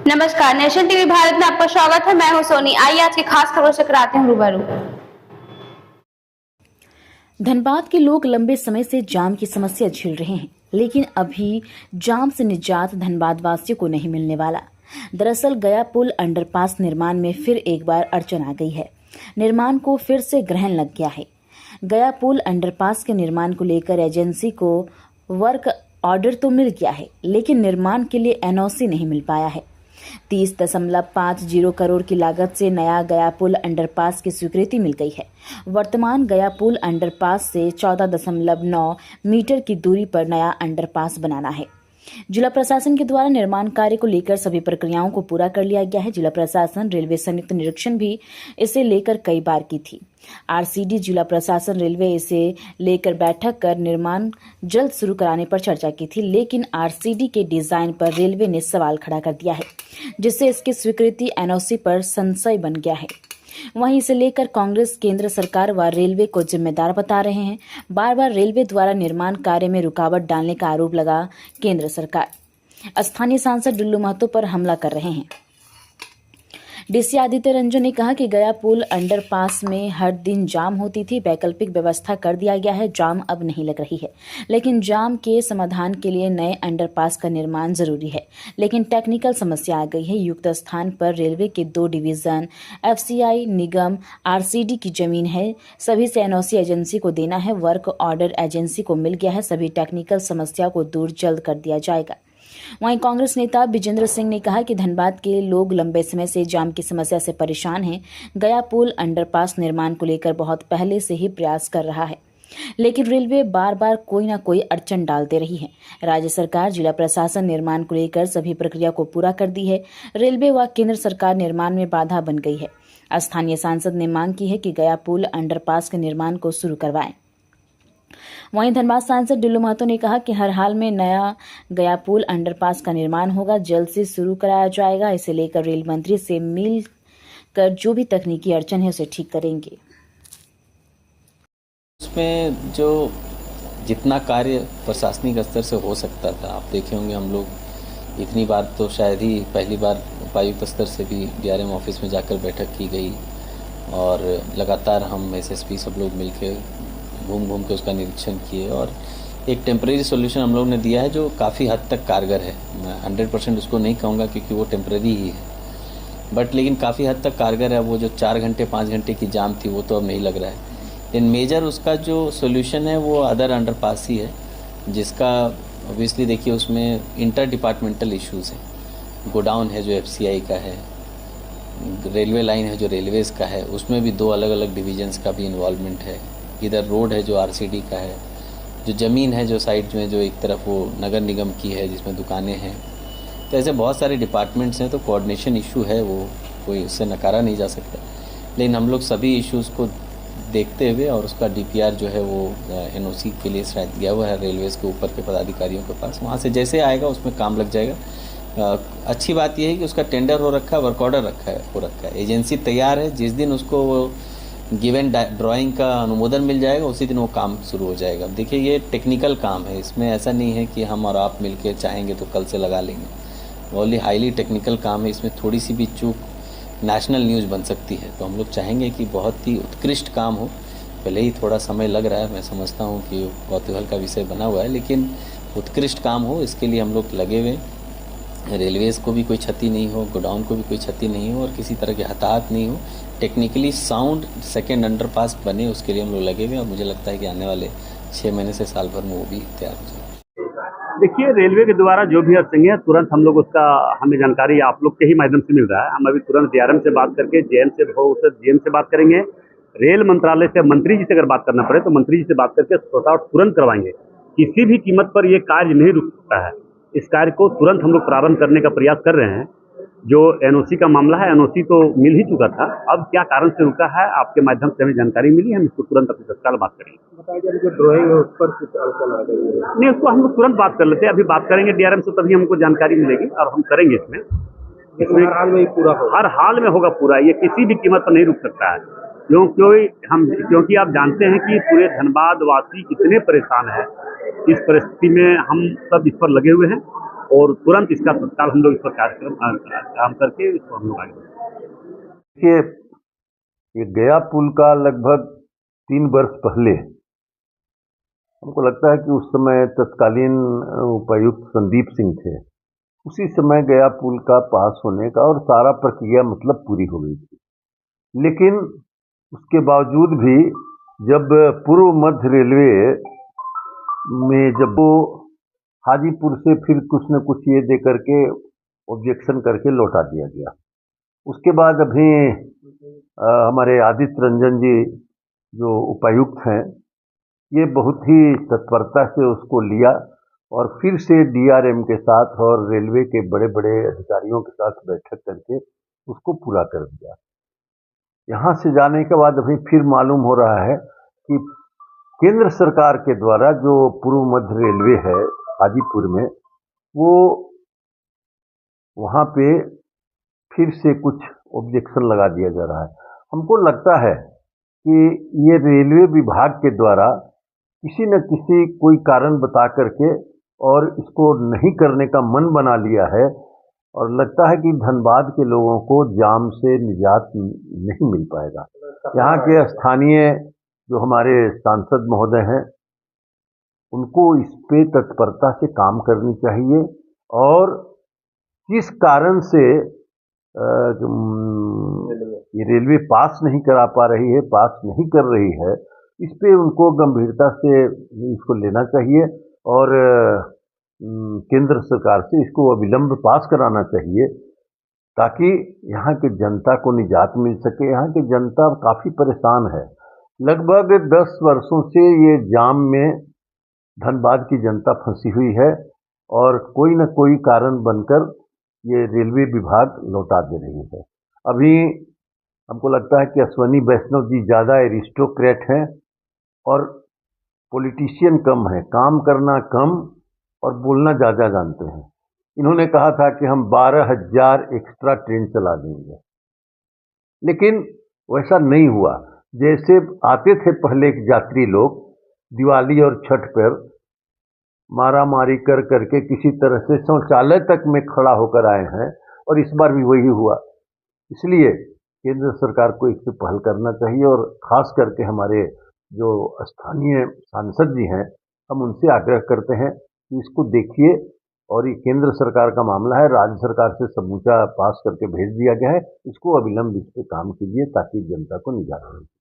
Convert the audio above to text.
नमस्कार, nation TV Bharat में आपका स्वागत है। मैं हूं सोनी। आइए आज की खास खबरों से कराते हैं रूबरू। धनबाद के लोग लंबे समय से जाम की समस्या झेल रहे हैं, लेकिन अभी जाम से निजात धनबाद वासियों को नहीं मिलने वाला। दरअसल गया पुल अंडरपास निर्माण में फिर एक बार अड़चन आ गई है। निर्माण को फिर से ग्रहण लग गया है। गया पुल अंडरपास के निर्माण को लेकर एजेंसी को वर्क ऑर्डर तो मिल गया है, लेकिन निर्माण के लिए एनओसी नहीं मिल पाया है। 30.50 करोड़ की लागत से नया गया पुल अंडरपास की स्वीकृति मिल गई है। वर्तमान गया पुल अंडरपास से 14.9 मीटर की दूरी पर नया अंडरपास बनाना है। जिला प्रशासन के द्वारा निर्माण कार्य को लेकर सभी प्रक्रियाओं को पूरा कर लिया गया है। जिला प्रशासन रेलवे संयुक्त निरीक्षण भी इसे लेकर कई बार की थी। आरसीडी जिला प्रशासन रेलवे इसे लेकर बैठक कर निर्माण जल्द शुरू कराने पर चर्चा की थी, लेकिन आरसीडी के डिजाइन पर रेलवे ने सवाल खड़ा कर दिया है, जिससे इसकी स्वीकृति एनओसी पर संशय बन गया है। वहीं इसे लेकर कांग्रेस केंद्र सरकार व रेलवे को जिम्मेदार बता रहे हैं। बार बार रेलवे द्वारा निर्माण कार्य में रुकावट डालने का आरोप लगा केंद्र सरकार। स्थानीय सांसद डुल्लू महतो पर हमला कर रहे हैं। डीसी आदित्य रंजन ने कहा कि गया पुल अंडरपास में हर दिन जाम होती थी, वैकल्पिक व्यवस्था कर दिया गया है, जाम अब नहीं लग रही है। लेकिन जाम के समाधान के लिए नए अंडरपास का निर्माण जरूरी है, लेकिन टेक्निकल समस्या आ गई है। युक्त स्थान पर रेलवे के 2 डिवीजन, एफसीआई, निगम, आरसीडी की जमीन है। सभी से एनओसी एजेंसी को देना है। वर्क ऑर्डर एजेंसी को मिल गया है। सभी टेक्निकल समस्या को दूर जल्द कर दिया जाएगा। वहीं कांग्रेस नेता विजेंद्र सिंह ने कहा कि धनबाद के लोग लंबे समय से जाम की समस्या से परेशान हैं। गया पुल अंडरपास निर्माण को लेकर बहुत पहले से ही प्रयास कर रहा है, लेकिन रेलवे बार बार कोई न कोई अड़चन डालते रही है। राज्य सरकार, जिला प्रशासन निर्माण को लेकर सभी प्रक्रिया को पूरा कर दी है। रेलवे व केंद्र सरकार निर्माण में बाधा बन गई है। स्थानीय सांसद ने मांग की है कि गया पुल अंडरपास के निर्माण को शुरू करवाएं। वहीं धनबाद सांसद डुल्लू महतो ने कहा कि हर हाल में नया गया पुल अंडरपास का निर्माण होगा, जल्द से शुरू कराया जाएगा। इसे लेकर रेल मंत्री से मिल कर जो भी तकनीकी अड़चन है उसे ठीक करेंगे। उसमें जो जितना कार्य प्रशासनिक स्तर से हो सकता था, आप देखे होंगे हम लोग इतनी बार तो शायद ही पहली बार उपायुक्त स्तर से भी डीआरएम ऑफिस में जाकर बैठक की गई और लगातार हम एसएसपी सब लोग मिलकर घूम के उसका निरीक्षण किए और एक टेम्परेरी सॉल्यूशन हम लोग ने दिया है जो काफ़ी हद तक कारगर है। मैं 100% उसको नहीं कहूँगा क्योंकि वो टेम्परेरी ही है, बट लेकिन काफ़ी हद तक कारगर है। वो जो 4 घंटे 5 घंटे की जाम थी वो तो अब नहीं लग रहा है। लेकिन मेजर उसका जो सॉल्यूशन है वो अदर अंडरपास ही है, जिसका ऑब्वियसली देखिए उसमें इंटर डिपार्टमेंटल इश्यूज़ हैं। गोडाउन है जो एफसीआई का है, रेलवे लाइन है जो रेलवेज़ का है, उसमें भी 2 अलग अलग डिविजन्स का भी इन्वॉल्वमेंट है। इधर रोड है जो आरसीडी का है, जो ज़मीन है जो साइड में जो एक तरफ वो नगर निगम की है जिसमें दुकानें हैं। तो ऐसे बहुत सारे डिपार्टमेंट्स हैं, तो कोऑर्डिनेशन इशू है, वो कोई उससे नकारा नहीं जा सकता। लेकिन हम लोग सभी इश्यूज़ को देखते हुए और उसका डीपीआर जो है वो एनओसी के लिए शायद गया हुआ है रेलवेज़ के ऊपर के पदाधिकारियों के पास। वहाँ से जैसे आएगा उसमें काम लग जाएगा। अच्छी बात यह है कि उसका टेंडर हो रखा है, वर्क ऑर्डर हो रखा है, एजेंसी तैयार है। जिस दिन उसको वो गिवन ड्राइंग का अनुमोदन मिल जाएगा उसी दिन वो काम शुरू हो जाएगा। देखिए ये टेक्निकल काम है, इसमें ऐसा नहीं है कि हम और आप मिलके चाहेंगे तो कल से लगा लेंगे। ओनली हाईली टेक्निकल काम है, इसमें थोड़ी सी भी चूक नेशनल न्यूज़ बन सकती है। तो हम लोग चाहेंगे कि बहुत ही उत्कृष्ट काम हो। भले ही थोड़ा समय लग रहा है, मैं समझता हूँ कि कौतूहल का विषय बना हुआ है, लेकिन उत्कृष्ट काम हो इसके लिए हम लोग लगे हुए। रेलवेज़ को भी कोई क्षति नहीं हो, गोडाउन को भी कोई क्षति नहीं हो और किसी तरह के हताहत नहीं हो। टेक्निकली साउंड सेकेंड अंडरपास बने उसके लिए हम लोग लगे हुए और मुझे लगता है कि आने वाले 6 महीने से साल भर में वो भी तैयार हो जाए। देखिए, रेलवे के द्वारा जो भी अड़चन है तुरंत हम लोग उसका हमें जानकारी आप लोग के ही माध्यम से मिल रहा है। हम अभी तुरंत डीआरएम से बात करके जीएम से बात करेंगे। रेल मंत्रालय से मंत्री जी से अगर बात करना पड़े तो मंत्री जी से बात करके सॉर्ट आउट तुरंत करवाएंगे। किसी भी कीमत पर ये कार्य नहीं रुक सकता है। इस कार्य को तुरंत हम लोग प्रारंभ करने का प्रयास कर रहे हैं। जो एनओसी का मामला है, एनओसी तो मिल ही चुका था, अब क्या कारण से रुका है आपके माध्यम से हमें जानकारी मिली, हम इसको तुरंत अपने तत्काल बात करेंगे। बताइए जो ड्राइंग है उस पर कुछ अड़चन आ गई है? नहीं, उसको हम लोग तुरंत बात कर लेते हैं। अभी बात करेंगे डीआरएम से, तभी हमको जानकारी मिलेगी और हम करेंगे इसमें हर हाल में ही पूरा होगा। हर हाल में होगा पूरा। ये किसी भी कीमत पर नहीं रुक सकता है, क्योंकि आप जानते हैं कि पूरे धनबाद वासी कितने परेशान हैं। इस परिस्थिति में हम सब इस पर लगे हुए हैं और तुरंत इसका तत्काल हम लोग इस पर काम करके इसको हम लोग आगे बढ़ें। देखिए, ये गया पुल का लगभग 3 वर्ष पहले हमको लगता है कि उस समय तत्कालीन उपायुक्त संदीप सिंह थे। उसी समय गया पुल का पास होने का और सारा प्रक्रिया मतलब पूरी हो गई थी। लेकिन उसके बावजूद भी जब पूर्व मध्य रेलवे में जब वो हाजीपुर से फिर कुछ न कुछ ये दे करके ऑब्जेक्शन करके लौटा दिया गया। उसके बाद अभी हमारे आदित्य रंजन जी जो उपायुक्त हैं, ये बहुत ही तत्परता से उसको लिया और फिर से डीआरएम के साथ और रेलवे के बड़े बड़े अधिकारियों के साथ बैठक करके उसको पूरा कर दिया। यहाँ से जाने के बाद अभी फिर मालूम हो रहा है कि केंद्र सरकार के द्वारा जो पूर्व मध्य रेलवे है हाजीपुर में, वो वहाँ पे फिर से कुछ ऑब्जेक्शन लगा दिया जा रहा है। हमको लगता है कि ये रेलवे विभाग के द्वारा किसी न किसी कोई कारण बता करके और इसको नहीं करने का मन बना लिया है और लगता है कि धनबाद के लोगों को जाम से निजात नहीं मिल पाएगा। यहाँ के स्थानीय जो हमारे सांसद महोदय हैं, उनको इस पे तत्परता से काम करनी चाहिए और किस कारण से ये रेलवे पास नहीं करा पा रही है, पास नहीं कर रही है, इस पे उनको गंभीरता से इसको लेना चाहिए और केंद्र सरकार से इसको अविलंब पास कराना चाहिए ताकि यहाँ के जनता को निजात मिल सके। यहाँ की जनता काफ़ी परेशान है। लगभग 10 वर्षों से ये जाम में धनबाद की जनता फंसी हुई है और कोई न कोई कारण बनकर ये रेलवे विभाग लौटा दे रही है। अभी हमको लगता है कि अश्वनी वैष्णव जी ज़्यादा एरिस्टोक्रेट हैं और पॉलिटिशियन कम है, काम करना कम और बोलना ज़्यादा जानते हैं। इन्होंने कहा था कि हम 12,000 एक्स्ट्रा ट्रेन चला देंगे, लेकिन वैसा नहीं हुआ। जैसे आते थे पहले यात्री लोग दिवाली और छठ पर मारा मारी कर करके किसी तरह से शौचालय तक में खड़ा होकर आए हैं और इस बार भी वही हुआ। इसलिए केंद्र सरकार को इस पर पहल करना चाहिए और ख़ास करके हमारे जो स्थानीय सांसद जी हैं, हम उनसे आग्रह करते हैं कि इसको देखिए और ये केंद्र सरकार का मामला है, राज्य सरकार से समूचा पास करके भेज दिया गया है, इसको अविलंब इस पर काम कीजिए ताकि जनता को निजात मिले।